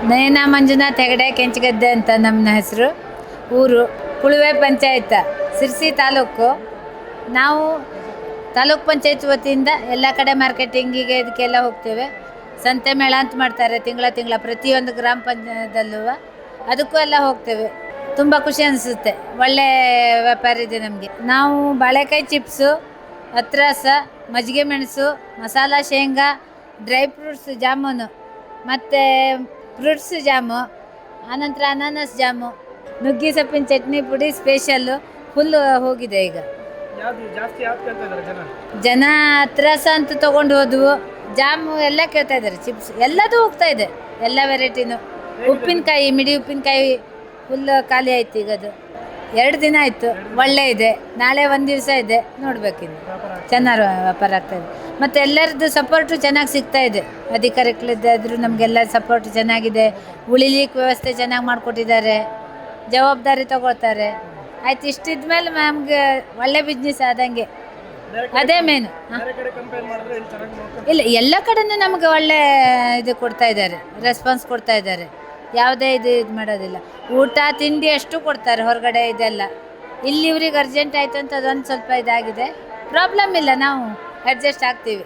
ನಯನಾ ಮಂಜುನಾಥ್ ಹೆಗಡೆ ಕೆಂಚಗದ್ದೆ ಅಂತ ನಮ್ಮ ಹೆಸರು. ಊರು ಕುಳುವೆ ಪಂಚಾಯತ್, ಸಿರ್ಸಿ ತಾಲೂಕು. ನಾವು ತಾಲೂಕ್ ಪಂಚಾಯತ್ ವತಿಯಿಂದ ಎಲ್ಲ ಕಡೆ ಮಾರ್ಕೆಟಿಂಗಿಗೆ ಇದಕ್ಕೆಲ್ಲ ಹೋಗ್ತೇವೆ. ಸಂತೆ ಮೇಳ ಅಂತ ಮಾಡ್ತಾರೆ ತಿಂಗಳ ಪ್ರತಿಯೊಂದು ಗ್ರಾಮ ಪಂಚಾಯತಲ್ಲೂ, ಅದಕ್ಕೂ ಎಲ್ಲ ಹೋಗ್ತೇವೆ. ತುಂಬ ಖುಷಿ ಅನಿಸುತ್ತೆ, ಒಳ್ಳೆ ವ್ಯಾಪಾರ ಇದೆ ನಮಗೆ. ನಾವು ಬಾಳೆಕಾಯಿ ಚಿಪ್ಸು, ಹತ್ರಾಸ, ಮಜ್ಜಿಗೆ ಮೆಣಸು, ಮಸಾಲ ಶೇಂಗಾ, ಡ್ರೈ ಫ್ರೂಟ್ಸ್ ಜಾಮೂನು, ಮತ್ತು ಫ್ರೂಟ್ಸ್ ಜಾಮು, ಆನಂತರ ಅನಾನಸ್ ಜಾಮು, ನುಗ್ಗಿ ಸೊಪ್ಪಿನ ಚಟ್ನಿ ಪುಡಿ ಸ್ಪೆಷಲ್ಲು ಫುಲ್ಲು ಹೋಗಿದೆ ಈಗ. ಜನ ಹತ್ರಾಸ ಅಂತ ತೊಗೊಂಡು ಹೋದವು, ಜಾಮು ಎಲ್ಲ ಕೇಳ್ತಾ ಇದ್ದಾರೆ, ಚಿಪ್ಸ್ ಎಲ್ಲದೂ ಹೋಗ್ತಾ ಇದೆ, ಎಲ್ಲ ವೆರೈಟಿನೂ. ಉಪ್ಪಿನಕಾಯಿ, ಮಿಡಿ ಉಪ್ಪಿನಕಾಯಿ ಫುಲ್ಲು ಖಾಲಿ ಆಯ್ತು ಈಗ. ಅದು 2 ದಿನ ಆಯಿತು. ಒಳ್ಳೆ ಇದೆ. ನಾಳೆ ಒಂದು ದಿವಸ ಇದೆ, ನೋಡಬೇಕಿನ್ನು. ಚೆನ್ನಾಗಿ ವ್ಯಾಪಾರ ಆಗ್ತಾಯಿದೆ. ಮತ್ತು ಎಲ್ಲರದ್ದು ಸಪೋರ್ಟು ಚೆನ್ನಾಗಿ ಸಿಗ್ತಾ ಇದೆ. ಅಧಿಕಾರಿಗಳಿದ್ದಾದರೂ ನಮಗೆಲ್ಲ ಸಪೋರ್ಟ್ ಚೆನ್ನಾಗಿದೆ. ಉಳಿಲಿಕ್ಕೆ ವ್ಯವಸ್ಥೆ ಚೆನ್ನಾಗಿ ಮಾಡಿಕೊಟ್ಟಿದ್ದಾರೆ, ಜವಾಬ್ದಾರಿ ತಗೊಳ್ತಾರೆ. ಆಯ್ತು, ಇಷ್ಟಿದ ಮೇಲೆ ನಮಗೆ ಒಳ್ಳೆ ಬಿಸ್ನೆಸ್ ಆದಂಗೆ, ಅದೇ ಮೇನು. ಇಲ್ಲ, ಎಲ್ಲ ಕಡೆನೂ ನಮಗೆ ಒಳ್ಳೆ ಇದು ಕೊಡ್ತಾ ಇದ್ದಾರೆ, ರೆಸ್ಪಾನ್ಸ್ ಕೊಡ್ತಾ ಇದ್ದಾರೆ. ಯಾವುದೇ ಇದು ಮಾಡೋದಿಲ್ಲ. ಊಟ ತಿಂಡಿ ಅಷ್ಟು ಕೊಡ್ತಾರೆ ಹೊರಗಡೆ. ಇದೆಲ್ಲ ಇಲ್ಲಿ ಇವ್ರಿಗೆ ಅರ್ಜೆಂಟ್ ಆಯಿತು ಅಂತ ಅದೊಂದು ಸ್ವಲ್ಪ ಇದಾಗಿದೆ. ಪ್ರಾಬ್ಲಮ್ ಇಲ್ಲ, ನಾವು ಅಡ್ಜಸ್ಟ್ ಆಗ್ತೀವಿ.